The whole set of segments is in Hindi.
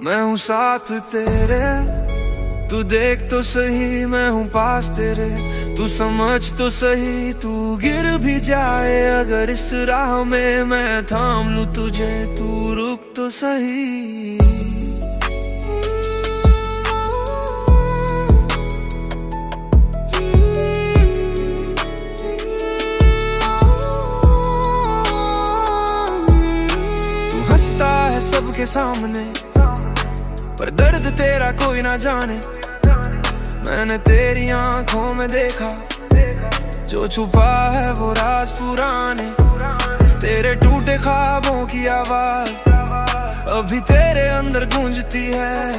मैं हूँ साथ तेरे, तू देख तो सही मैं हूँ पास तेरे। तू समझ तो सही, तू गिर भी जाए अगर इस राह में मैं थाम लूं तुझे, तू रुक तो सही। तू हंसता है सबके सामने पर दर्द तेरा कोई ना जाने। मैंने तेरी आंखों में देखा जो छुपा है वो राज पुराने। तेरे टूटे ख्वाबों की आवाज अभी तेरे अंदर गूंजती है।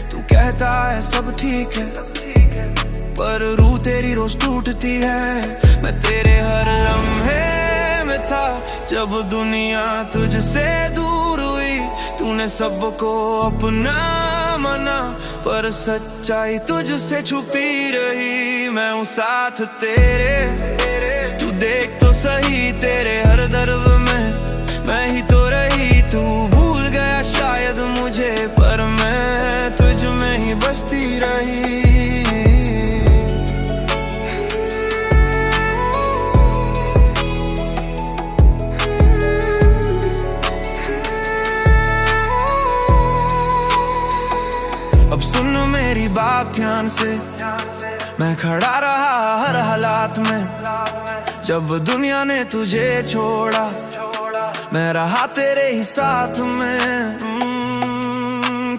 तू कहता है सब ठीक है पर रूह तेरी रोज टूटती है। मैं तेरे हर लम्हे में था जब दुनिया तुझसे दूर हुई। तूने सबको अपना माना पर सच्चाई तुझसे छुपी रही। मैं हूँ साथ तेरे, तू देख तो सही तेरे हर दर्द में मैं ही तो रही। तू भूल गया शायद मुझे पर मैं तुझ में ही बसती रही। अब सुन मेरी बात ध्यान से, मैं खड़ा रहा हर हालात में। जब दुनिया ने तुझे छोड़ा मैं रहा तेरे ही साथ में।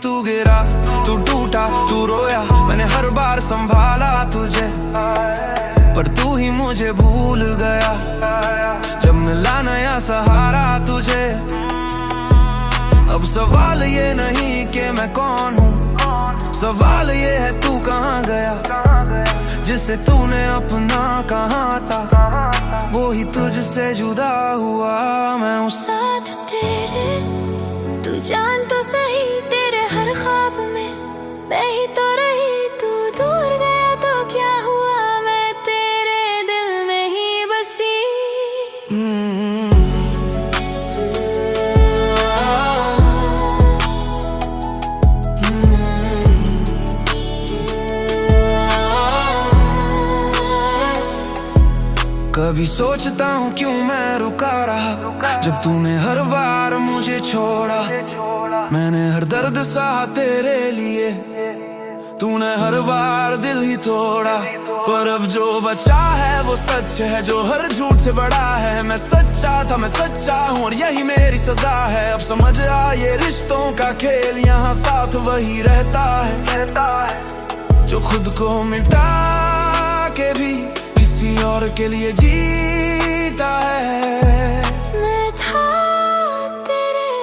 तू गिरा, तू टूटा, तू रोया, मैंने हर बार संभाला तुझे पर तू ही मुझे भूल गया जब मिला नया सहारा तुझे। अब सवाल ये नहीं कि मैं कौन हूँ, सवाल ये है तू कहाँ गया। जिसे तूने अपना कहा था वो ही तुझसे जुदा हुआ। मैं हूँ साथ तेरे, तू जान तो सही तेरे हर ख्वाब में मैं ही तो रही। तू दूर गया तो क्या हुआ, मैं तेरे दिल में ही बसी। कभी सोचता हूँ क्यों मैं रुका रहा जब तूने हर बार मुझे छोड़ा। मैंने हर दर्द सहा तेरे लिए, तूने हर बार दिल ही तोड़ा। पर अब जो बचा है वो सच है जो हर झूठ से बड़ा है। मैं सच्चा था, मैं सच्चा हूँ और यही मेरी सजा है। अब समझ आ ये रिश्तों का खेल, यहाँ साथ वही रहता है जो खुद को मिटा के भी किसी और के लिए जीता है। मैं था तेरे,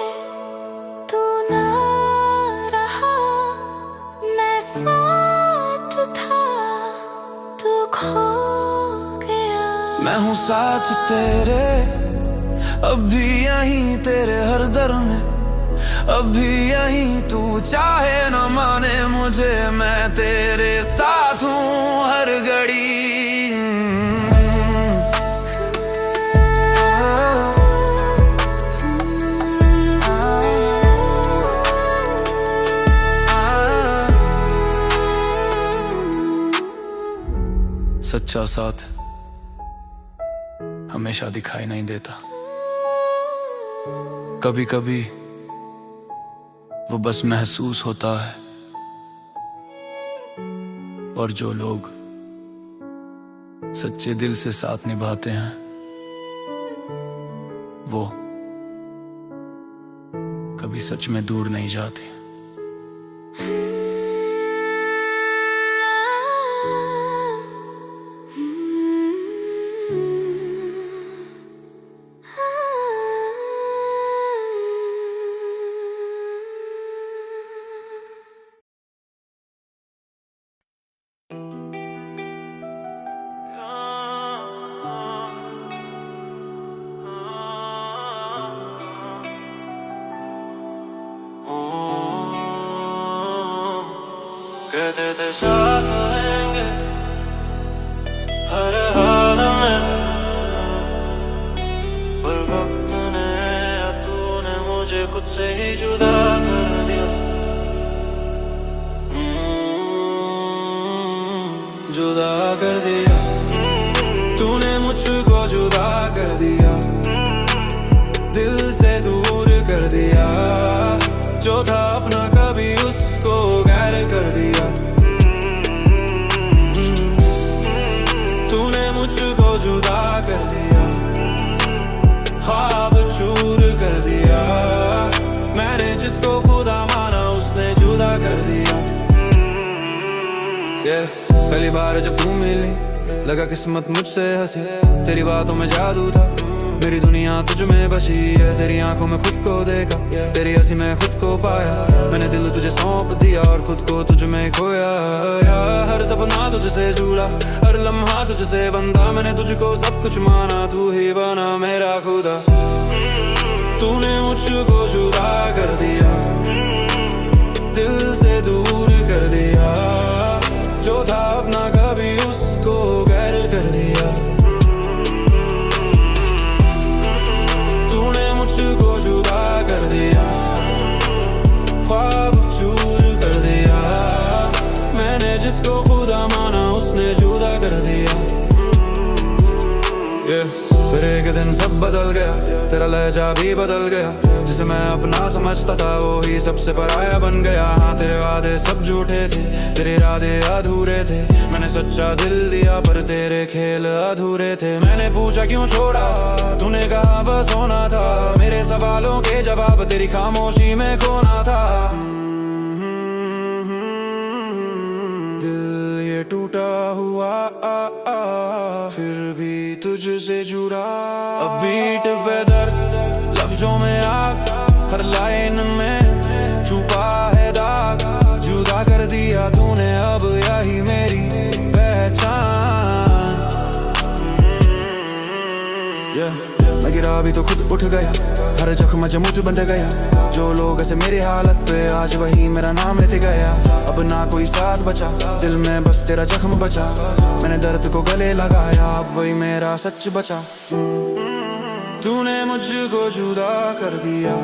तू ना रहा, मैं साथ था, तू खो गया। मैं हूँ साथ तेरे, अब भी यहीं तेरे हर दर में, अब भी यहीं तू चाहे न माने मुझे। मैं तेरे साथ हूँ हर घड़ी। सच्चा साथ हमेशा दिखाई नहीं देता, कभी कभी वो बस महसूस होता है। और जो लोग सच्चे दिल से साथ निभाते हैं वो कभी सच में दूर नहीं जाते। कहते थे साथ रहेंगे हर हाल में, पर वक्त ने या तूने मुझे खुद से ही जुदा कर दिया। जुदा कर दिया, तूने मुझको जुदा कर दिया, दिल से दूर कर दिया, जो था अपना कभी उसको गैर कर दिया। तूने मुझको जुदा कर दिया, ख्वाब चूर कर दिया, मैंने जिसको खुदा माना उसने जुदा कर दिया। पहली बार जब तू मिली लगा किस्मत मुझसे हंसी, तेरी बातों में जादू था, मेरी दुनिया तुझ में बसी है। तेरी आंखों में खुद को देखा, तेरी हंसी में खुद को पाया, मैंने दिल तुझे सौंप दिया और खुद को तुझ में खोया। हर सपना तुझसे जुड़ा, हर लम्हा तुझसे बंधा, मैंने तुझको सब कुछ माना, तू ही बना मेरा खुदा। तूने मुझको जुदा कर दिया, दिल से दूर कर दिया, जो था अपना कभी उसको गैर कर दिया। तूने मुझको जुदा कर दिया, ख्वाब चूर कर दिया, मैंने जिसको खुदा माना उसने जुदा कर दिया। फिर एक दिन सब बदल गया, तेरा लहजा भी बदल गया, जिसे मैं अपना समझता था वो ही सबसे पराया बन गया। हाँ तेरे वादे सब झूठे थे, तेरे इरादे अधूरे थे, मैंने सच्चा दिल दिया पर तेरे खेल अधूरे थे। मैंने पूछा क्यों छोड़ा, तूने कहा बस होना था, मेरे सवालों के जवाब तेरी खामोशी में खोना था। दिल ये टूटा हुआ फिर भी तुझसे जुड़ा, अब बीट पे दर्द लफ्जों में आग, हर लाइन में छुपा है दाग, जुदा कर दिया तूने अब यही मेरी पहचान। मैं गिरा भी तो खुद उठ गया, हर जख्म जमुत बंध गया, जो लोग ऐसे मेरी हालत पे आज वही मेरा नाम लेते गया। अब ना कोई साथ बचा, दिल में बस तेरा जख्म बचा, मैंने दर्द को गले लगाया, अब वही मेरा सच बचा। तूने मुझको जुदा कर दिया,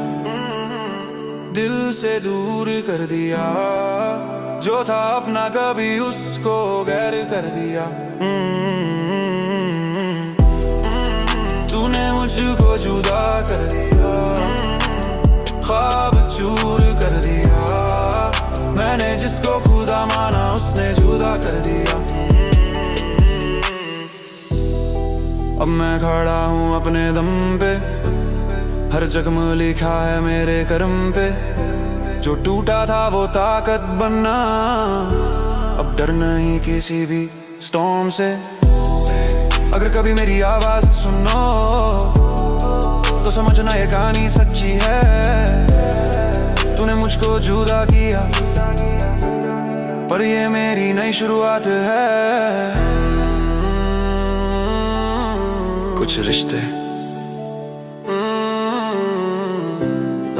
दिल से दूर कर दिया, जो था अपना कभी उसको गैर कर दिया। तूने मुझको जुदा कर दिया, ख्वाब चूर कर दिया, मैंने जिसको खुदा माना उसने जुदा कर दिया। अब मैं खड़ा हूँ अपने दम पे, हर जख्म लिखा है मेरे कर्म पे, जो टूटा था वो ताकत बनना, अब डर नहीं किसी भी स्टॉर्म से। अगर कभी मेरी आवाज सुनो तो समझना ये कहानी सच्ची है, तूने मुझको जुदा किया पर ये मेरी नई शुरुआत है। कुछ रिश्ते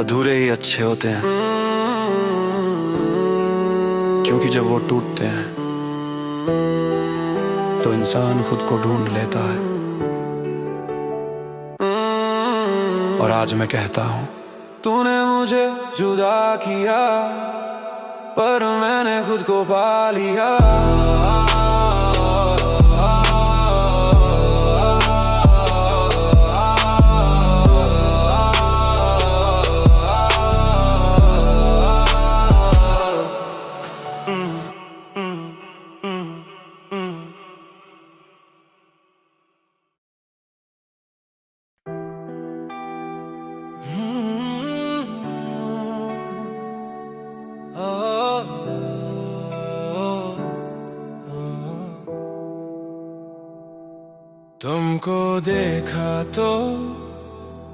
अधूरे ही अच्छे होते हैं, क्योंकि जब वो टूटते हैं तो इंसान खुद को ढूंढ लेता है। और आज मैं कहता हूँ, तूने मुझे जुदा किया पर मैंने खुद को पा लिया। तुमको देखा तो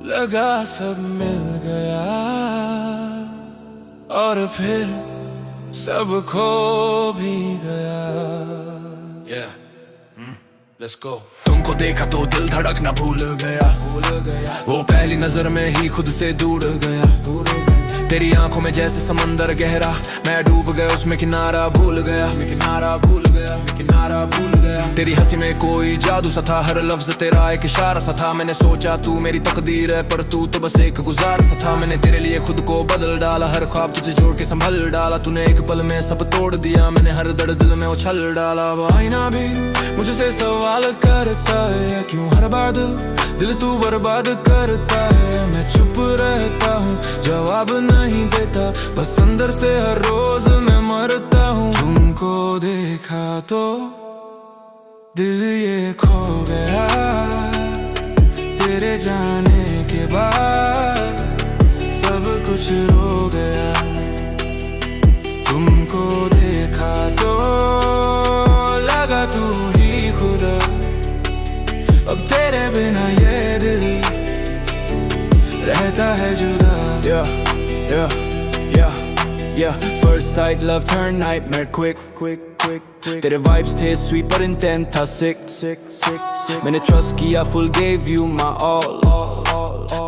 लगा सब मिल गया, और फिर सब खो भी गया। Let's go. तुमको देखा तो दिल धड़कना भूल गया, वो पहली नजर में ही खुद से दूर गया। तेरी आंखों में जैसे समंदर गहरा, मैं डूब गया उसमें, किनारा भूल गया, मैं किनारा भूल गया, मैं किनारा भूल गया। तेरी हंसी में कोई जादू सा था, हर लफ्ज तेरा एक इशारा सा था। मैंने सोचा तू मेरी तकदीर है, पर तू तो बस एक गुजार सा था। मैंने तेरे लिए खुद को बदल डाला, हर ख्वाब तुझे जोड़ के संभल डाला। तूने एक पल में सब तोड़ दिया, मैंने हर दर्द दिल में उछल डाला। आईना भी मुझसे सवाल करता है, क्यों हर बार दिल तू बर्बाद करता है। मैं चुप रहता हूँ, जवाब नहीं देता, बस अंदर से हर रोज मैं मरता हूँ। तुमको देखा तो दिल ये खो गया, तेरे जाने के बाद सब कुछ रो गया। तुमको देखा तो लगा तू ही खुदा, अब तेरे बिना ये दिल रहता है जुदा। First sight, love turned nightmare quick. तेरे vibes थे sweet पर intent था sick. मैंने trust किया, full gave you my all.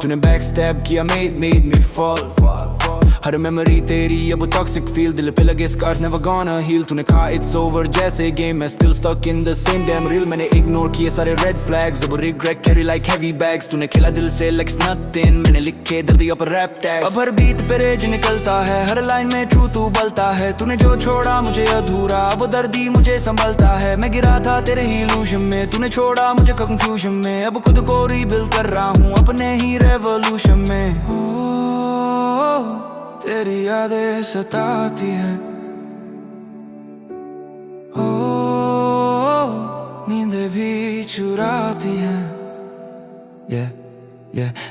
तूने backstab किया, made me fall. हर मेमोरी तेरी अब टॉक्सिक फील, दिल पे लगे scars never gonna heal. तूने कहा it's over जैसे game, मैं still stuck in the same damn reel. मैंने ignore किए सारे red flags, अब regret carry like heavy bags. तूने खेला दिल से like it's nothing, मैंने लिखे दर्दियों पर rap tags. अब हर beat पे rage निकलता है, हर line में true तू बोलता है। तूने जो छोड़ा मुझे अधूरा, अब दर्दी मुझे संभलता है। मैं गिरा था तेरे ही illusion में, तूने छोड़ा मुझे confusion में। अब खुद को rebuild कर रहा हूँ अपने ही revolution में। तेरी यादें सताती हैं, ओ नींदें भी चुराती हैं।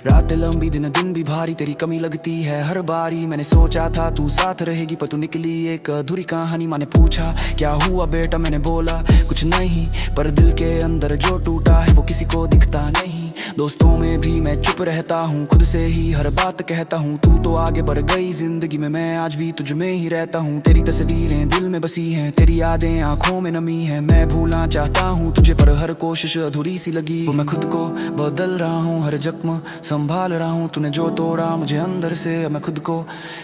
रातें लंबी दिन भी भारी, तेरी कमी लगती है हर बारी। मैंने सोचा था तू साथ रहेगी, पर तू निकली एक अधूरी कहानी। माँ ने पूछा क्या हुआ बेटा, मैंने बोला कुछ नहीं, पर दिल के अंदर जो टूटा है वो किसी को दिखता नहीं। दोस्तों में भी मैं चुप रहता हूँ, खुद से ही हर बात कहता हूँ। तू तो आगे बढ़ गई जिंदगी में, मैं आज भी तुझ में ही रहता हूँ। तेरी तस्वीरें दिल में बसी हैं, तेरी यादें आंखों में नमी है। मैं भूलना चाहता हूँ तुझे, पर हर कोशिश अधूरी सी लगी। वो मैं खुद को बदल रहा हूँ, हर जख्म संभाल रहा हूँ। तूने जो तोड़ा मुझे अंदर से, मैं खुद को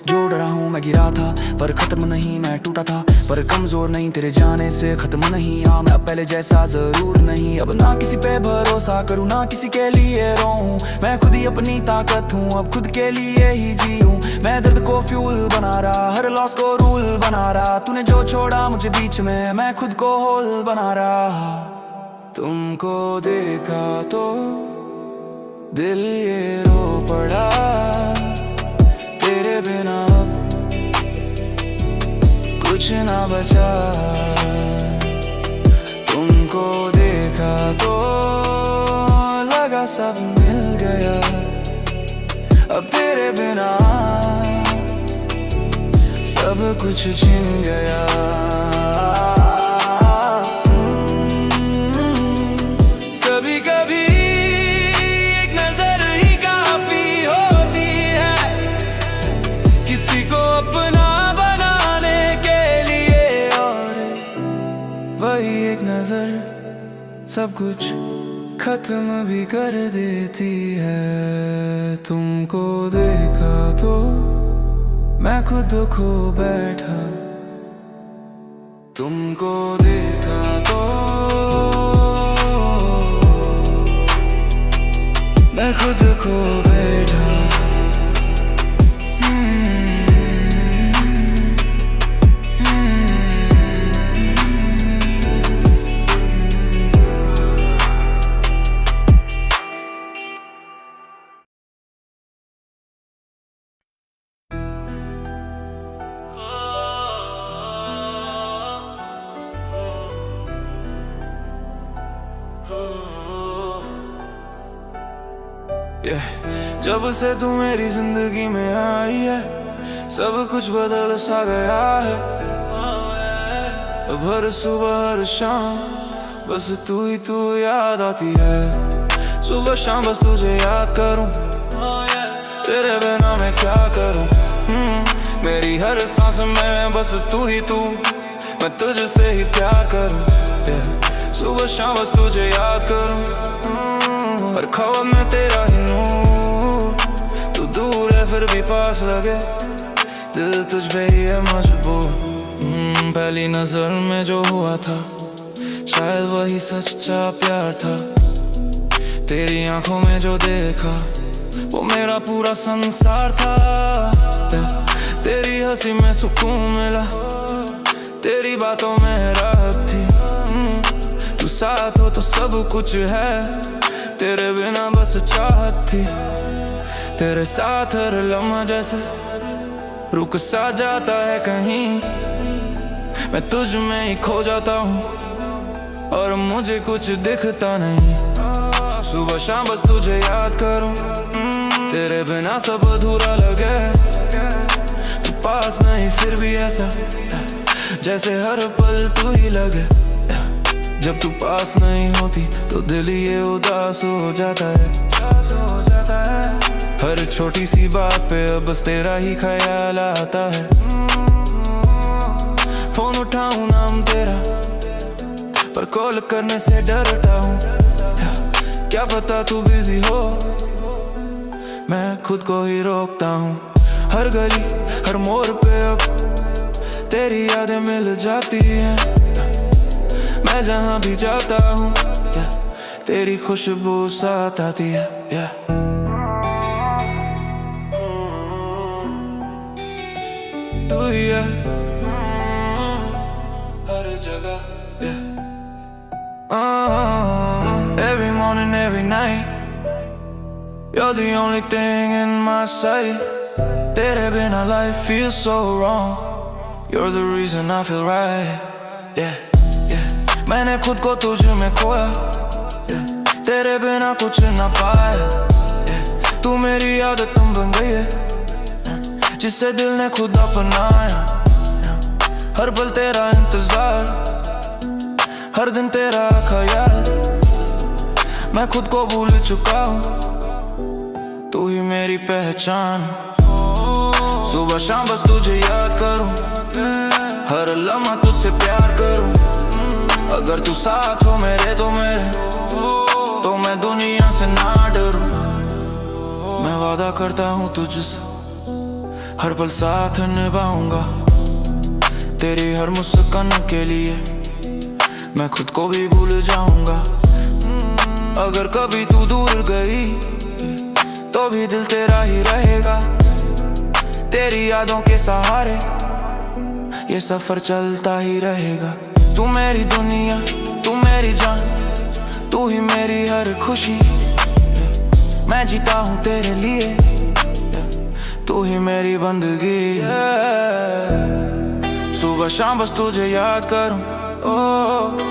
जोड़ रहा हूँ। मैं गिरा था पर खत्म नहीं, मैं टूटा था पर कमजोर नहीं। तेरे जाने से खत्म नहीं, हाँ मैं अब पहले जैसा जरूर नहीं। अब ना किसी पे भरोसा करूँ, ना किसी के लिए रोऊं। मैं खुद ही अपनी ताकत हूँ, अब खुद के लिए ही जीऊं। मैं दर्द को फ्यूल बना रहा, हर लॉस को रूल बना रहा। तूने जो छोड़ा मुझे बीच में, मैं खुद को होल बना रहा। तुमको देखा तो दिल ये रो पड़ा, तेरे बिना अब कुछ ना बचा। तुमको देखा तो लगा सब मिल गया, अब तेरे बिना सब कुछ छिन गया। कभी कभी एक नजर ही काफी होती है, किसी को अपना बनाने के लिए। और वही एक नजर सब कुछ खत्म भी कर देती है। तुमको देखा तो मैं खुद खो बैठा, तुमको देखा तो मैं खुद खो बैठा। जब से तू मेरी जिंदगी में आई है, सब कुछ बदल सा गया है। अब हर सुबह हर शाम बस तू ही तू याद आती है। सुबह शाम बस तुझे याद करूं, तेरे बिना मैं क्या करूं। मेरी हर सांस में बस तू ही तू, मैं तुझसे ही प्यार करूं। सुबह शाम बस तुझे याद करूं, हर ख्वाब में तेरा ही नूर। तू दूर है फिर भी पास लगे, दिल तुझ पे ही है मजबूर। पहली नजर में जो हुआ था शायद वही सच्चा प्यार था। तेरी आंखों में जो देखा वो मेरा पूरा संसार था। तेरी हंसी में सुकून मिला, तेरी बातों में राहत थी। तू साथ हो तो सब कुछ है, तेरे बिना बस चाहत थी। तेरे साथ हर लम्हा जैसे रुक सा जाता है कहीं, मैं तुझ में ही खो जाता हूँ और मुझे कुछ दिखता नहीं। सुबह शाम बस तुझे याद करूं, तेरे बिना सब अधूरा लगे। तू पास नहीं फिर भी ऐसा जैसे हर पल तू ही लगे। जब तू पास नहीं होती तो दिल ये उदास हो जाता है। हर छोटी सी बात पे अब बस तेरा ही ख्याल आता है। फोन उठाऊं नाम तेरा पर कॉल करने से डरता हूँ। क्या पता तू बिजी हो, मैं खुद को ही रोकता हूँ। हर गली हर मोड़ पे अब तेरी यादें मिल जाती हैं। मैं जहाँ भी जाता हूँ तेरी खुशबू साथ आती है। तू ही है हर जगह। Every morning, every night, you're the only thing in my sight. तेरे बिना life feels so wrong. You're the reason I feel right. Yeah, yeah. मैंने खुद को तुझ में खोया, yeah. तेरे बिना कुछ ना पाया, yeah. तू मेरी आदत बन गई है, yeah. जिससे दिल ने खुद अपनाया, yeah. हर पल तेरा इंतजार, हर दिन तेरा ख्याल। मैं खुद को भूल चुका हूँ, तू ही मेरी पहचान। सुबह शाम बस तुझे याद करूं, हर लम्हा तुझसे प्यार करूं। अगर तू साथ हो मेरे तो मैं दुनिया से ना डरूं। मैं वादा करता हूँ तुझसे हर पल साथ निभाऊंगा। तेरी हर मुस्कान के लिए मैं खुद को भी भूल जाऊंगा। अगर कभी तू दूर गई तो भी दिल तेरा ही रहेगा। तेरी यादों के सहारे ये सफर चलता ही रहेगा। तू मेरी दुनिया, तू मेरी जान, तू ही मेरी हर खुशी। मैं जीता हूँ तेरे लिए, तू ही मेरी बंदगी। सुबह शाम बस तुझे याद करूं,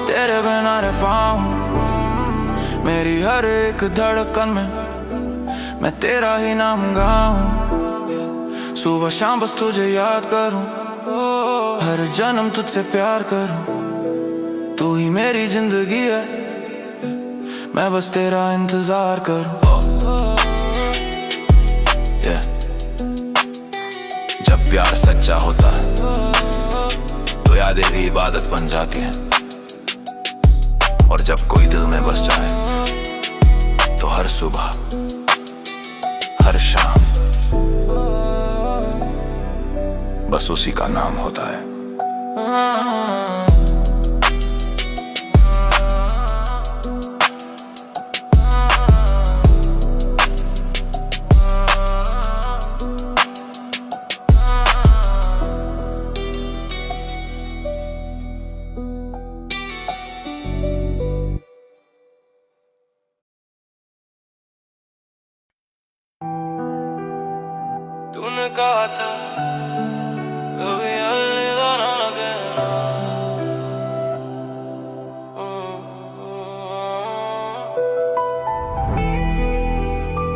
तेरे बिना रह पाऊं। मेरी हर एक धड़कन में मैं तेरा ही नाम गाऊं। सुबह शाम बस तुझे याद करूं, हर जन्म तुझसे प्यार करूं। तू ही मेरी जिंदगी है, मैं बस तेरा इंतजार करूं। जब प्यार सच्चा होता है तो यादें भी इबादत बन जाती हैं, और जब कोई दिल में बस जाए तो हर सुबह हर शाम बस उसी का नाम होता है। तूने कहा था कभी अलविदा ना कहना,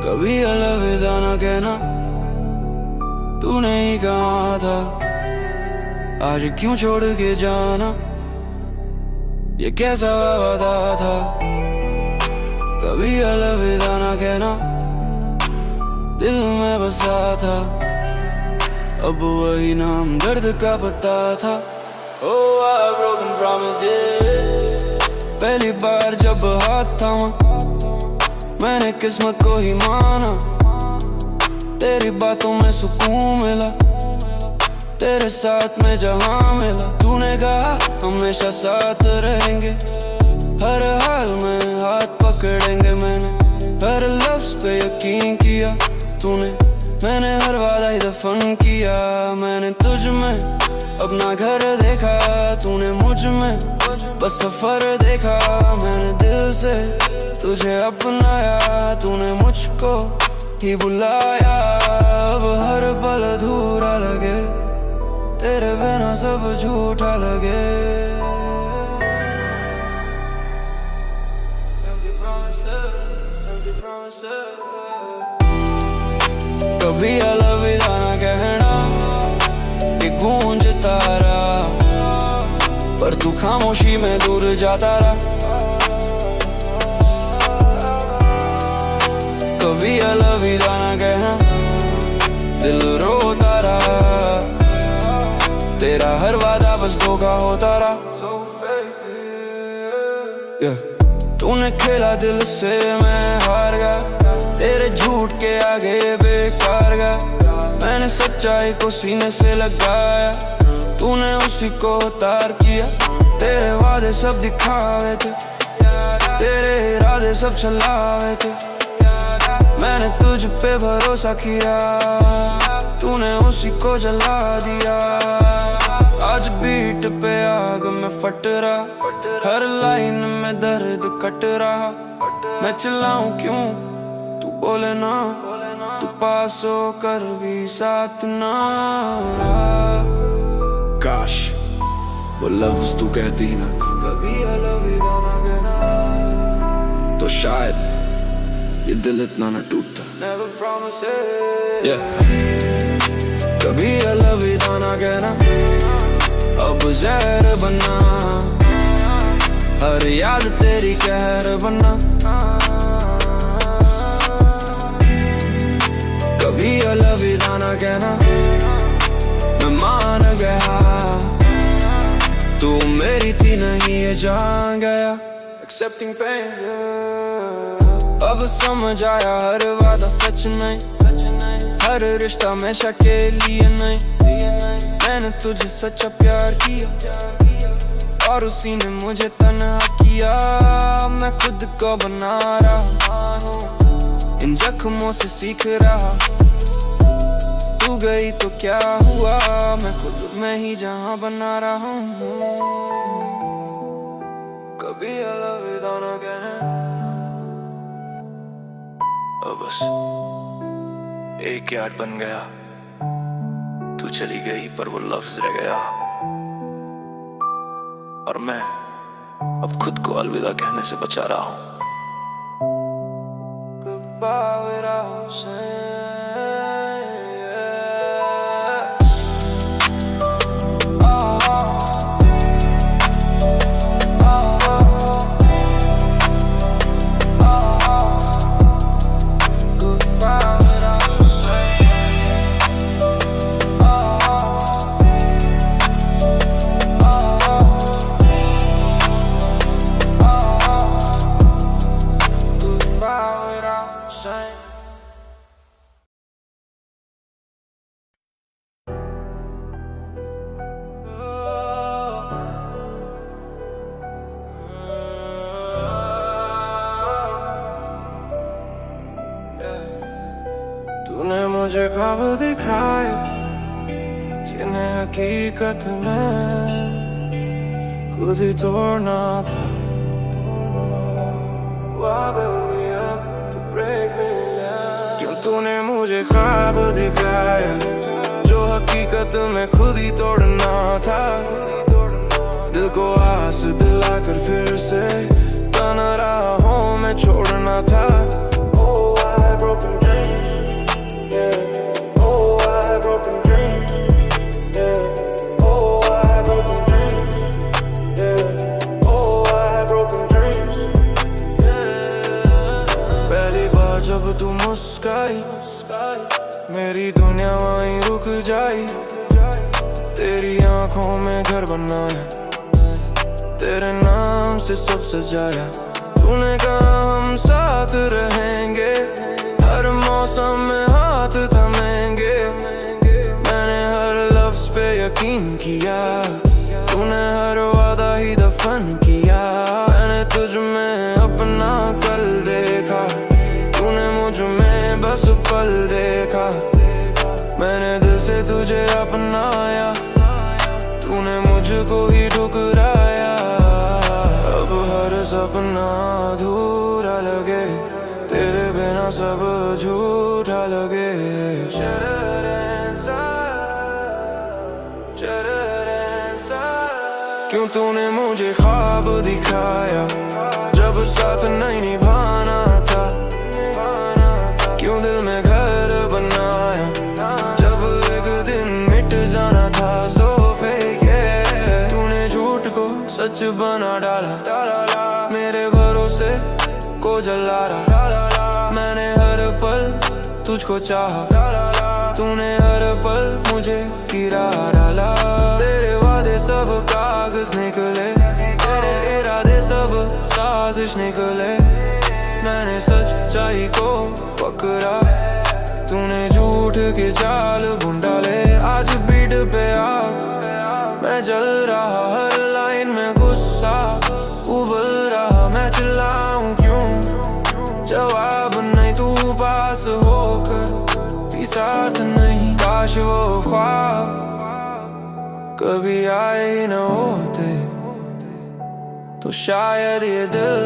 कभी अलविदा ना कहना। तूने ही कहा था आज क्यों छोड़ के जाना, ये कैसा वादा था। कभी अलविदा ना कहना, दिल में बसा था, अब वही नाम दर्द का पता था। Oh, I've broken promises। पहली बार जब हाथ थामा मैंने किस्मत को ही माना। तेरी बातों में सुकून मिला, तेरे साथ में जहाँ मिला तूने कहा हमेशा साथ रहेंगे, हर हाल में हाथ पकड़ेंगे। मैंने हर लफ्ज पे यकीन किया तूने, मैंने हर वादा ही दफन किया। मैंने तुझ में अपना घर देखा, तूने मुझ में बस सफर देखा। मैंने दिल से तुझे अपनाया, तूने मुझको ही बुलाया। अब हर पल अधूरा लगे, तेरे बिना सब झूठा लगे। कभी अलविदा ना कहना ये गूंजता रहा, पर तू खामोशी में दूर जाता रहा। कभी अलविदा ना कहना, दिल रोता रहा, तेरा हर वादा बस धोखा होता रहा। तूने खेला दिल से मैं हार गया, तेरे झूठ के आगे बेकार गया। मैंने सच्चाई को सीने से लगाया, तूने उसी को तार किया। तेरे वादे सब दिखावे थे, तेरे इरादे सब छलावे थे। मैंने तुझ पे भरोसा किया, तूने उसी को जला दिया। आज बीट पे आग में फट रहा, हर लाइन में दर्द कट रहा। मैं चिल्लाऊं क्यों तू बोले ना, तू पास होकर भी साथ ना। काश वो लफ्ज तू कहती ना, कभी अलविदा ना कहना, तो शायद ये दिल इतना न टूटता। Never promise it, कभी अलविदा ना कहना, अब जहर बनना, हर याद तेरी कहर बनना। कभी अलविदा ना कहना, मैं मान गया तू मेरी थी नहीं ये जान गया। Accepting pain, अब समझ आया हर वादा सच नहीं, हर रिश्ता हमेशा के लिए नहीं। मैंने तुझे सच्चा प्यार किया और उसी ने मुझे तन्हा किया। मैं खुद को बना रहा हूँ, इन जख्मों से सीख रहा। तू गई तो क्या हुआ, मैं खुद में ही जहाँ बना रहा हूँ। कभी अलविदा ना कहना, अब बस एक याद बन गया। तू चली गई पर वो लफ्ज रह गया, और मैं अब खुद को अलविदा कहने से बचा रहा हूँ। Goodbye without saying तूने मुझे ख्वाब दिखाए जिन्हें हकीकत में खुद ही तोड़ना था। क्यों तूने मुझे ख्वाब दिखाया जो हकीकत में खुद ही तोड़ना था। दिल को आस दिलाकर फिर से तना राहों में छोड़ना था। Oh, I had broken dreams, yeah. Oh, I had broken dreams, yeah. Oh, I had broken dreams, yeah. Oh, I had broken dreams, yeah. पहली बार जब तू मुस्काई मेरी दुनिया वहीं रुक जाई। तेरी आंखों में घर बनाया, तेरे नाम से सब सजाया। तूने कहा हम साथ रहेंगे, हर मौसम में हाथ थमेंगे। मैंने हर लफ्ज पे यकीन किया, तूने हर वादा ही दफन किया। मैंने तुझ में अपना कल देखा, तूने मुझ में बस पल देखा। मैंने दिल से तुझे अपनाया, तूने मुझको ही ठुकराया। अब हर सपना अधूरा लगे, तेरे बिना सब झूठा लगे। क्यों तूने मुझे ख्वाब दिखाया जब साथ नहीं निभाना था? क्यों दिल में घर बनाया जब एक दिन मिट जाना था? सो फेक है, तूने झूठ को सच बना डाला, मेरे भरोसे को जला रहा। मैंने हर पल तुझको चाहा, तूने हर पल मुझे गिरा डाला। तेरे वादे सब कागज निकले, तेरे इरादे सब साजिश निकले। मैंने सच्चाई को पकड़ा, तूने झूठ के जाल बुन डाले। आज बीट पे आ मैं जल रहा, हर लाइन में गुस्सा उबल रहा। मैं चिल्लाऊं क्यों, जवाब नहीं, तू पास होकर भी साथ नहीं। काश वो ख्वाब कभी आए ही न होते, तो शायद ये दिल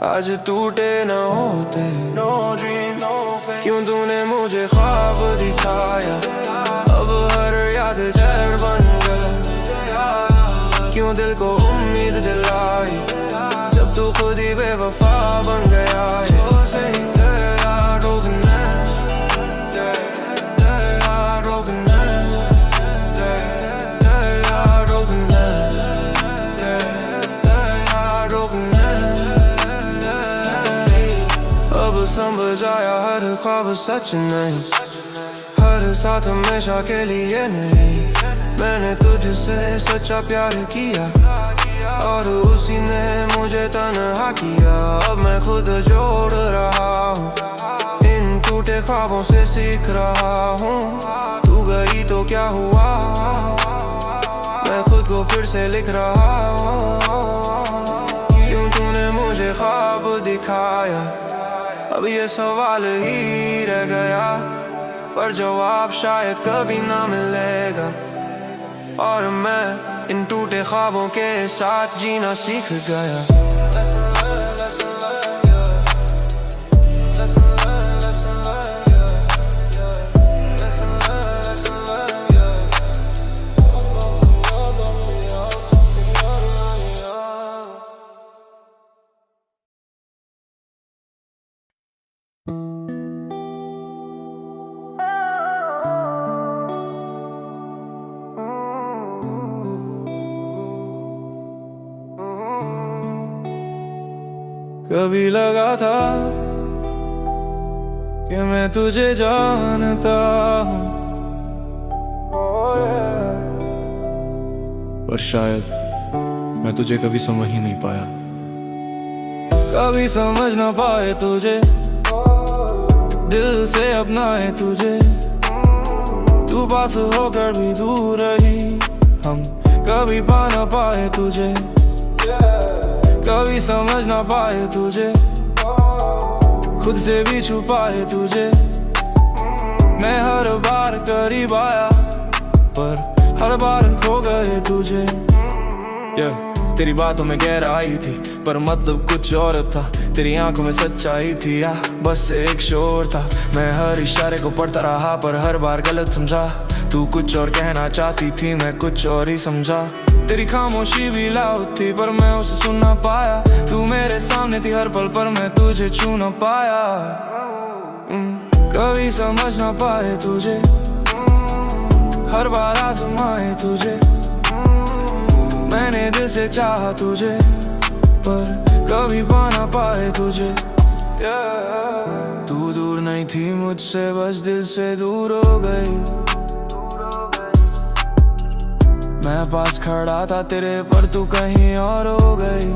आज टूटे न होते। No dream, no pain। क्यों तूने मुझे ख्वाब दिखाया, अब हर याद जहर बन गया। क्यों दिल को उम्मीद दिलाई जब तू खुद ही बेवफा बन गया। समझ आया हर ख्वाब सच नहीं, हर साथ हमेशा के लिए नहीं। मैंने तुझसे सच्चा प्यार किया और उसी ने मुझे तन्हा किया। अब मैं खुद जोड़ रहा हूँ, इन टूटे ख्वाबों से सीख रहा हूँ। तू गई तो क्या हुआ, मैं खुद को फिर से लिख रहा हूँ। क्यों तूने मुझे ख्वाब दिखाया, अब ये सवाल ही रह गया, पर जवाब शायद कभी ना मिलेगा। और मैं इन टूटे ख्वाबों के साथ जीना सीख गया। कभी लगा था कि मैं तुझे जानता हूँ, पर शायद मैं तुझे कभी समझ ही नहीं पाया। कभी समझ ना पाए तुझे, दिल से अपनाए तुझे। तू पास होकर भी दूर रही, हम कभी पा ना पाए तुझे। कभी समझ ना पाए तुझे, खुद से भी छुपाए तुझे। मैं हर बार करीब आया, पर हर बार खो गए तुझे। तेरी बातों में गहराई थी, पर मतलब कुछ और था। तेरी आंखों में सच्चाई थी, या बस एक शोर था। मैं हर इशारे को पढ़ता रहा, पर हर बार गलत समझा। तू कुछ और कहना चाहती थी, मैं कुछ और ही समझा। तेरी खामोशी भी लाउड थी, पर मैं उसे सुन ना पाया। तू मेरे सामने थी हर पल, पर मैं तुझे छू ना पाया। कभी समझ ना पाए तुझे, हर बार आजमाए तुझे। मैंने दिल से चाहा तुझे, पर कभी पा ना पाए तुझे। तू दूर नहीं थी मुझसे, बस दिल से दूर हो गई। मैं पास खड़ा था तेरे, पर तू कहीं और हो गई।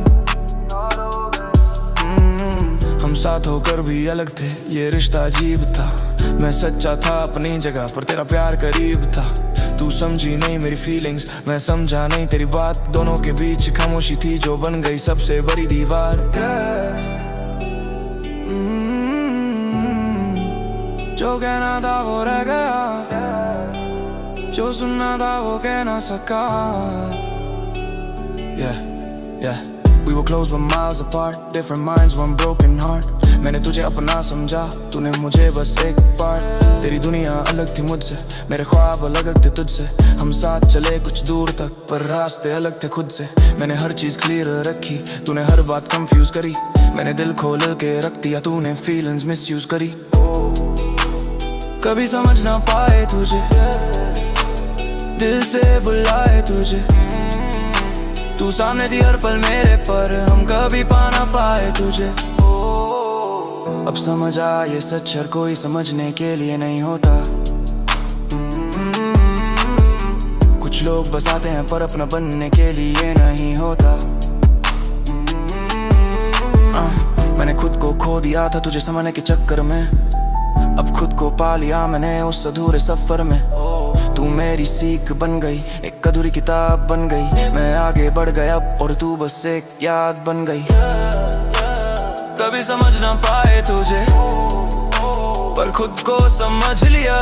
हम साथ होकर भी अलग थे, ये रिश्ता अजीब था। मैं सच्चा था अपनी जगह, पर तेरा प्यार करीब था। तू समझी नहीं मेरी फीलिंग्स, मैं समझा नहीं तेरी बात। दोनों के बीच खामोशी थी जो बन गई सबसे बड़ी दीवार। जो कहना था वो रह गया, जो सुनना था वो कह ना सका। We were close but miles apart, different minds, one broken heart. मैंने तुझे अपना समझा, तूने मुझे बस एक बार। तेरी दुनिया अलग थी मुझसे, मेरे ख्वाब अलग थे तुझसे। हम साथ चले कुछ दूर तक पर रास्ते अलग थे खुद से। मैंने हर चीज क्लियर रखी, तूने हर बात कंफ्यूज करी। मैंने दिल खोल के रख दिया, तूने फीलिंग्स मिसयूज करी। कभी समझ ना पाए तुझे, दिल से बुलाए तुझे। तू सामने थी हर पल मेरे, पर हम कभी पा ना पाए तुझे। अब समझ आ ये सच हर कोई समझने के लिए नहीं होता। कुछ लोग बस आते हैं पर अपना बनने के लिए नहीं होता। मैंने खुद को खो दिया था तुझे समझने के चक्कर में, अब खुद को पा लिया मैंने उस अधूरे सफर में। तू मेरी सीख बन गई, एक अधूरी किताब बन गई। मैं आगे बढ़ गया और तू बस एक याद बन गई। कभी समझ ना पाए तुझे, पर खुद को समझ लिया।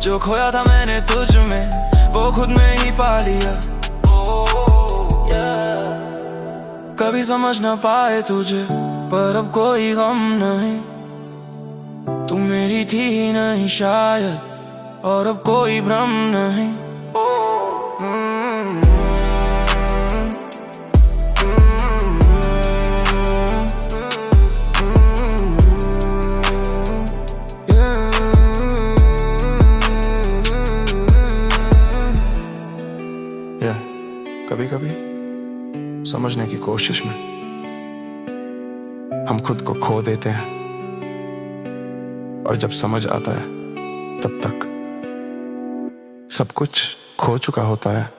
जो खोया था मैंने तुझ में, वो खुद में ही पा लिया। कभी समझ ना पाए तुझे, पर अब कोई गम नहीं। तू मेरी थी ही नहीं शायद, और अब कोई भ्रम नहीं। कभी कभी समझने की कोशिश में हम खुद को खो देते हैं, और जब समझ आता है तब तक सब कुछ खो चुका होता है।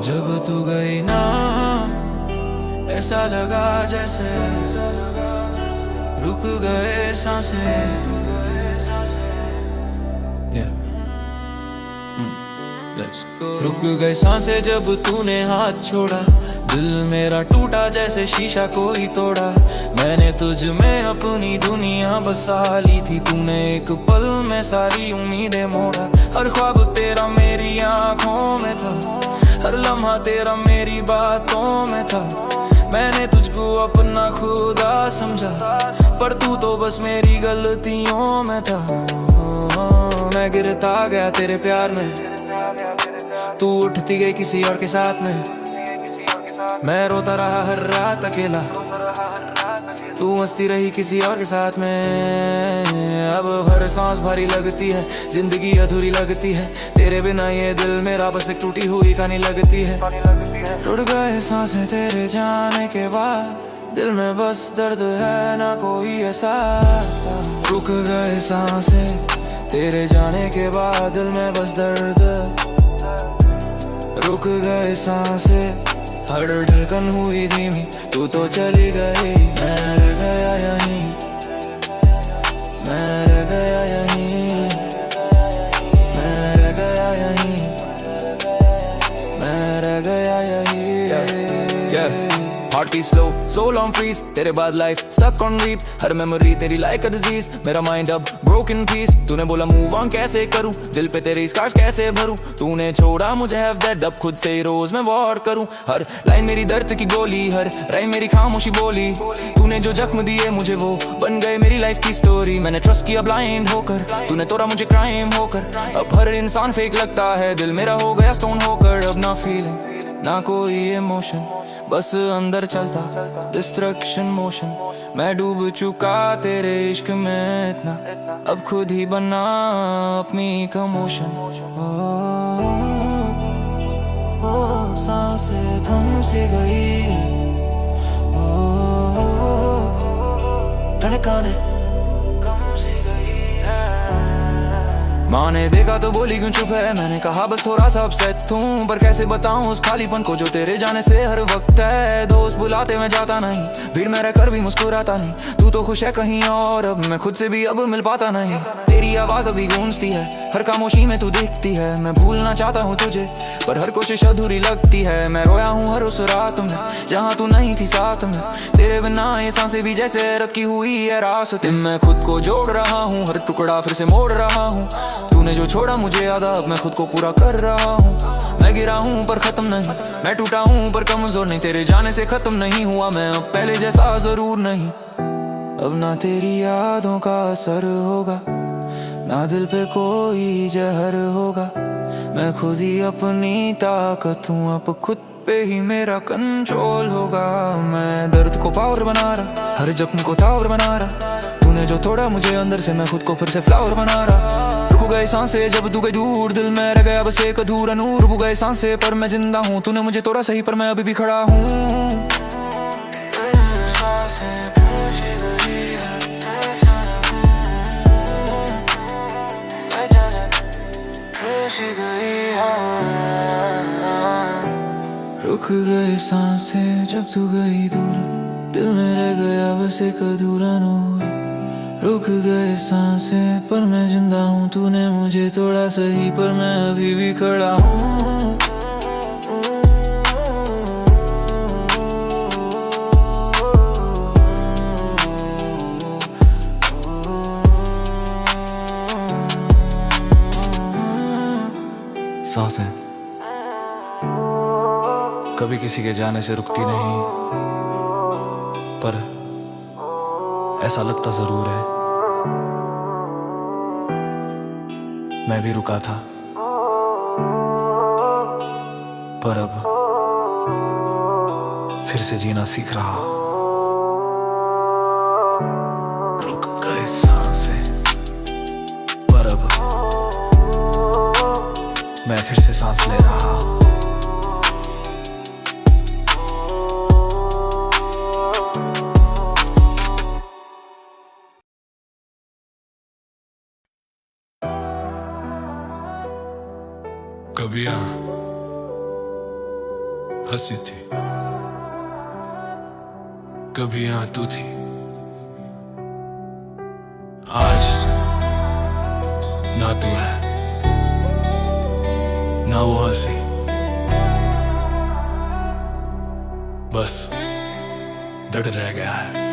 जब तू गई ना, ऐसा लगा जैसे रुक गए सांसें। रुक गए सांसें जब तूने हाथ छोड़ा। दिल मेरा टूटा जैसे शीशा कोई तोड़ा। मैंने तुझ में अपनी दुनिया बसा ली थी, तूने एक पल में सारी उम्मीदें मोड़ा। हर ख्वाब तेरा मेरी आंखों में था, हर लम्हा तेरा मेरी बातों में था। मैंने तुझको अपना खुदा समझा, पर तू तो बस मेरी गलतियों में था। मैं गिरता गया तेरे प्यार में, तू उठती गई किसी और के साथ में। मैं रोता रहा हर रात अकेला, तू हंसती रही किसी और के साथ में। अब हर सांस भारी लगती है, जिंदगी अधूरी लगती है। तेरे बिना ये दिल मेरा बस एक टूटी हुई कहानी लगती है। रुक गए सांसें तेरे जाने के बाद, दिल में बस दर्द है ना कोई ऐसा। रुक गए सांसें तेरे जाने के बाद, दिल में बस दर्द। रुक गए सांसें, हर धड़कन हुई धीमी, तू तो चली गई। मैं रह गया यहीं, मैं रह गया यहीं, मैं रह गया यहीं, मैं रह गया यहीं। Heart beat slow, soul on freeze, तेरे बाद life stuck on repeat। Her memory तेरी like a disease, मेरा mind अब broken piece। तूने बोला move on कैसे करूं, दिल पे तेरे scars कैसे भरूं। तूने छोड़ा मुझे have that, अब खुद से रोज मैं war करूं। हर line मेरी दर्द की गोली, हर राइम मेरी खामोशी बोली। तूने जो जख्म दिए मुझे वो बन गए मेरी लाइफ की स्टोरी। मैंने ट्रस्ट किया ब्लाइंड होकर, तूने तोड़ा मुझे क्राइम होकर। अब हर इंसान फेक लगता है, दिल मेरा हो गया स्टोन होकर। अब ना फीलिंग ना कोई इमोशन, बस अंदर चलता डिस्ट्रक्शन मोशन। मैं डूब चुका तेरे इश्क में इतना, अब खुद ही बना अपनी कमोशन। सांसें थम सी गई, धड़कने कम सी गई है। माँ ने देखा तो बोली क्यों चुप है, मैंने कहा बस थोड़ा सा अपसेट हूँ, पर कैसे बताऊँ उस खालीपन को जो तेरे जाने से हर वक्त है। दोस्त बुलाते मैं जाता नहीं, भीड़ में रहकर भी मुस्कुराता नहीं, तू तो खुश है कहीं और, अब मैं खुद से भी अब मिल पाता नहीं। तेरी आवाज अभी गूंजती है, हर खामोशी में तू दिखती है। मैं भूलना चाहता हूँ तुझे, पर हर कोशिश अधूरी लगती है। मैं रोया हूँ हर उस रात में जहाँ तू नहीं थी साथ में, तेरे बिना ये सांसें भी जैसे रखी हुई है रास्ते। मैं खुद को जोड़ रहा हूँ, हर टुकड़ा फिर से मोड़ रहा हूँ। तूने जो छोड़ा मुझे याद, अब मैं खुद को पूरा कर रहा हूँ। मैं गिरा हूँ पर खत्म नहीं, मैं टूटा हूँ पर कमजोर नहीं, तेरे जाने से खत्म नहीं हुआ मैं अब पहले जैसा जरूर नहीं। अब ना तेरी यादों का असर होगा, ना दिल पे कोई जहर होगा। मैं खुद ही अपनी ताकत हूँ, अब खुद पे ही मेरा कंट्रोल होगा। मैं दर्द को पावर बना रहा, हर जख्म को टावर बना रहा। तूने जो तोड़ा मुझे अंदर से, मैं खुद को फिर से फ्लावर बना रहा। रुक गए सांसें जब तू गई दूर, दिल में रह गया बस एक अधूरा नूर। रुक गए सांसें पर मैं जिंदा हूँ, तूने मुझे तोड़ा सही पर मैं अभी भी खड़ा हूँ। रुक गए सांसें जब तू गई दूर, दिल में रह गया बस एक अधूरा नूर। रुक गए सांसें पर मैं जिंदा हूँ, तूने मुझे तोड़ा सही पर मैं अभी भी खड़ा हूँ। सांसें कभी किसी के जाने से रुकती नहीं, पर ऐसा लगता जरूर है मैं भी रुका था, पर अब फिर से जीना सीख रहा। रुक गए सांसें पर अब मैं फिर से सांस ले रहा। कभी हंसी थी, कभी तू थी, आज ना तू है ना वो हंसी, बस दर्द रह गया है।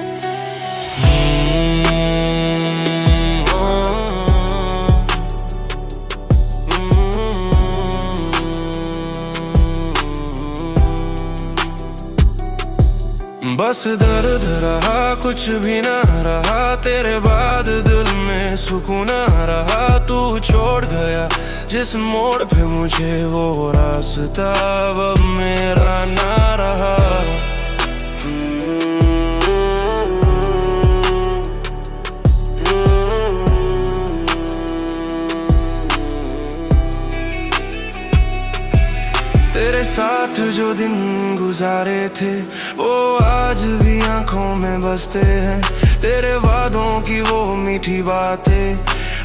बस दर्द रहा, कुछ भी ना रहा, तेरे बाद दिल में सुकून ना रहा। तू छोड़ गया जिस मोड़ पे मुझे, वो रास्ता अब मेरा ना रहा। तेरे साथ जो दिन गुजारे थे, वो आज भी आंखों में बसते हैं। तेरे वादों की वो मीठी बातें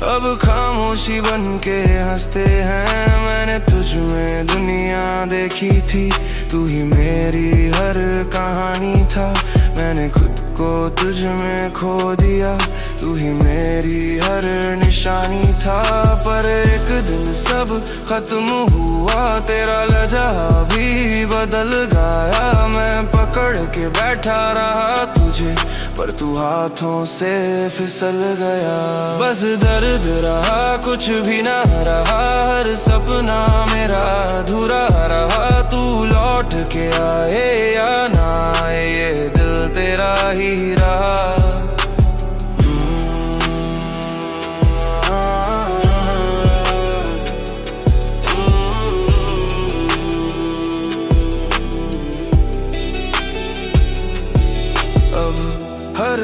अब खामोशी बन के हंसते हैं। मैंने तुझ में दुनिया देखी थी, तू ही मेरी हर कहानी था। मैंने खुद को तुझ में खो दिया, तू ही मेरी हर निशानी था। पर एक दिन सब खत्म हुआ, तेरा लहजा भी बदल गया। मैं पकड़ के बैठा रहा तुझे, पर तू हाथों से फिसल गया। बस दर्द रहा, कुछ भी ना रहा, हर सपना मेरा अधूरा रहा। तू लौट के आए या ना आए, ये दिल तेरा ही रहा।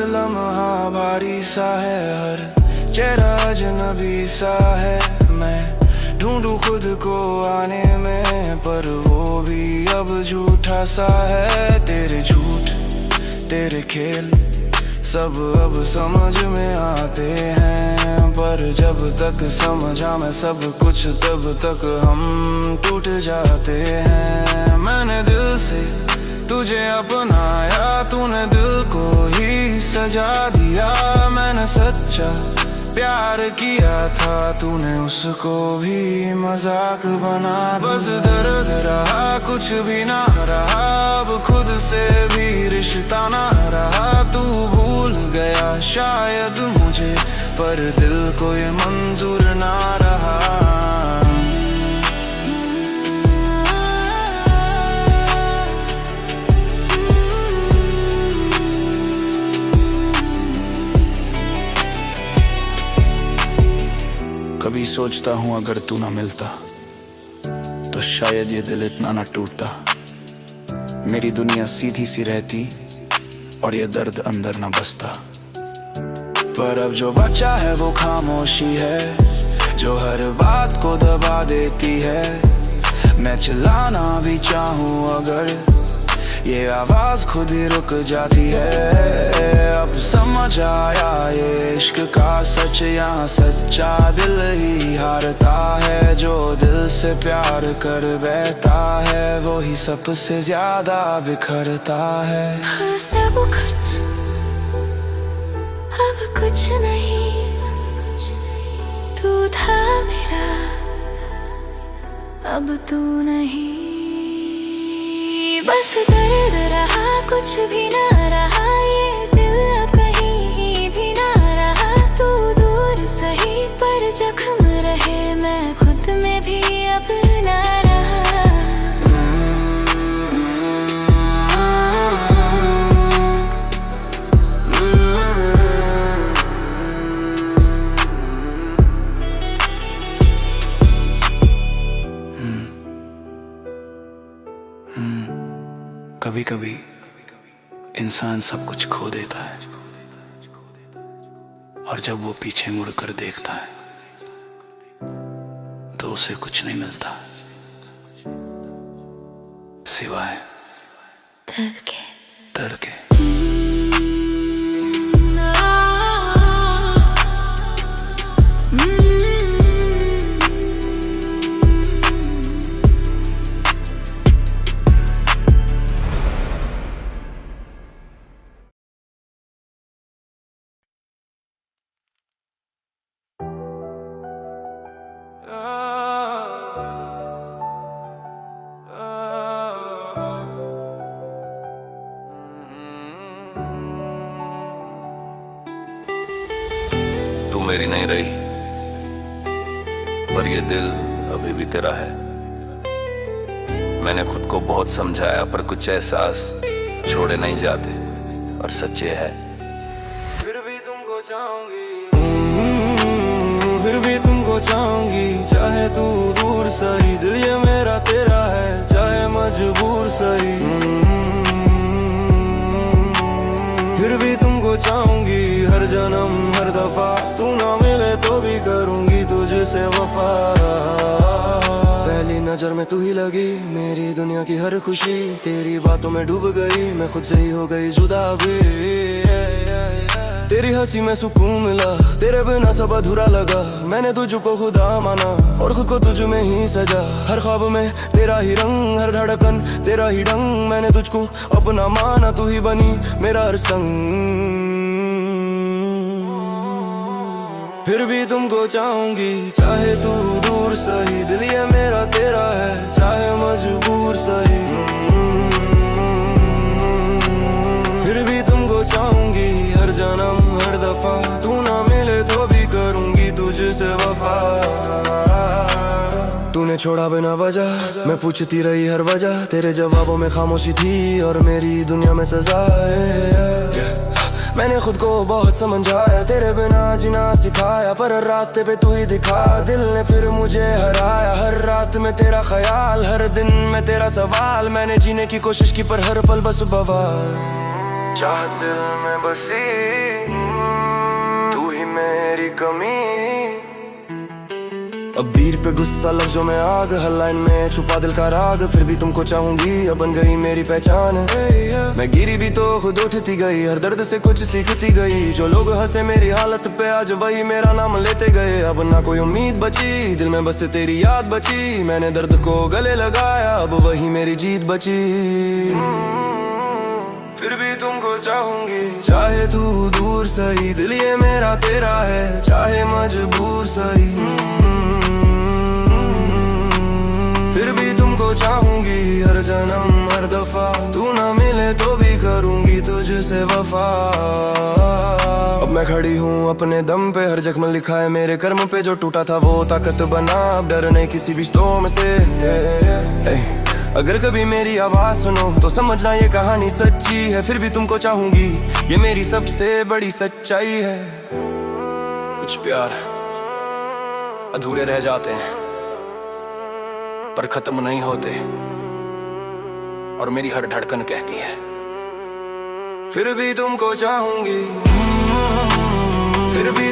लम्हा भारी सा है, हर चेहरा अजनबी सा है। मैं ढूंढूं खुद को आने में, पर वो भी अब झूठा सा है। तेरे झूठ तेरे खेल सब अब समझ में आते हैं, पर जब तक समझा मैं सब कुछ तब तक हम टूट जाते हैं। मैंने दिल से तुझे अपनाया, तूने दिल को ही सजा दिया। मैंने सच्चा प्यार किया था, तूने उसको भी मजाक बना। बस दर्द रहा, कुछ भी ना रहा, अब खुद से भी रिश्ता ना रहा। तू भूल गया शायद मुझे, पर दिल को ये मंजूर ना रहा। कभी सोचता हूँ अगर तू ना मिलता तो शायद ये दिल इतना ना टूटता। मेरी दुनिया सीधी सी रहती और ये दर्द अंदर ना बसता। पर अब जो बचा है वो खामोशी है, जो हर बात को दबा देती है। मैं चिल्लाना भी चाहूँ अगर ये आवाज खुद ही रुक जाती है। अब समझ आया ये इश्क का सच, यहाँ सच्चा दिल ही हारता है। जो दिल से प्यार कर बैठता है वो ही सबसे ज्यादा बिखरता है। सब खर्च अब कुछ नहीं, तू था मेरा अब तू नहीं। बस दर्द रहा, कुछ भी ना रहा, ये दिल अब कहीं भी ना रहा। तू दूर सही पर जख्म रहे, मैं खुद में भी अब ना रहा। कभी कभी इंसान सब कुछ खो देता है, और जब वो पीछे मुड़कर देखता है तो उसे कुछ नहीं मिलता सिवाय दर्द के। तू मेरी नहीं रही, पर ये दिल अभी भी तेरा है। मैंने खुद को बहुत समझाया, पर कुछ एहसास छोड़े नहीं जाते और सच्चे है। फिर भी तुमको चाहूंगी, फिर भी तुमको चाहूंगी, चाहे तू दूर सही। दिल ये मेरा तेरा है, चाहे मजबूर सही। फिर भी तुमको चाहूंगी, हर जन्म हर दफा। तू ना मिले तो भी करूंगी तुझसे वफा। पहली नजर में तू ही लगी, मेरी दुनिया की हर खुशी। तेरी बातों में डूब गई, मैं खुद से ही हो गई जुदा भी। तेरी हंसी में सुकून मिला, तेरे बिना सब अधूरा लगा। मैंने तुझको खुदा माना और खुद को तुझ में ही सजा। हर ख्वाब में तेरा ही रंग, हर धड़कन तेरा ही ढंग। मैंने तुझको अपना माना, तू ही बनी मेरा हर संग। फिर भी तुमको चाहूंगी, चाहे तू दूर सही। दिल ये मेरा तेरा है, चाहे मजबूर सही। फिर भी तुमको चाहूंगी, हर जन्म हर दफा। तू ना मिले तो भी करूंगी तुझसे वफा। तूने छोड़ा बिना वजह, मैं पूछती रही हर वजह। तेरे जवाबों में खामोशी थी और मेरी दुनिया में सजा है। मैंने खुद को बहुत समझाया, तेरे बिना जीना सिखाया। पर रास्ते पे तू ही दिखा, दिल ने फिर मुझे हराया। हर रात में तेरा ख्याल, हर दिन में तेरा सवाल। मैंने जीने की कोशिश की पर हर पल बस बवाल। चाहत दिल में बसी, तू ही मेरी कमी। अब बीर पे गुस्सा लफ्जों में आग, हर लाइन में छुपा दिल का राग। फिर भी तुमको चाहूंगी, अब बन गई मेरी पहचान। मैं गिरी भी तो खुद उठती गई, हर दर्द से कुछ सीखती गई। जो लोग हंसे मेरी हालत पे, आज वही मेरा नाम लेते गए। अब ना कोई उम्मीद बची, दिल में बस तेरी याद बची। मैंने दर्द को गले लगाया, अब वही मेरी जीत बची। फिर भी तुमको चाहूंगी, चाहे तू दूर सही। दिल ये मेरा तेरा है, चाहे मजबूर सही। फिर भी तुमको चाहूंगी, हर जन्म हर दफा। तू ना मिले तो भी करूंगी तुझसे वफा। अब मैं खड़ी हूँ अपने दम पे, हर जख्म लिखा है मेरे कर्म पे। जो टूटा था वो ताकत बना, अब डर नहीं किसी रिश्तों में से। अगर कभी मेरी आवाज सुनो तो समझना ये कहानी सच्ची है। फिर भी तुमको चाहूंगी, ये मेरी सबसे बड़ी सच्चाई है। कुछ प्यार अधूरे रह जाते हैं पर खत्म नहीं होते, और मेरी हर धड़कन कहती है फिर भी तुमको चाहूंगी। फिर भी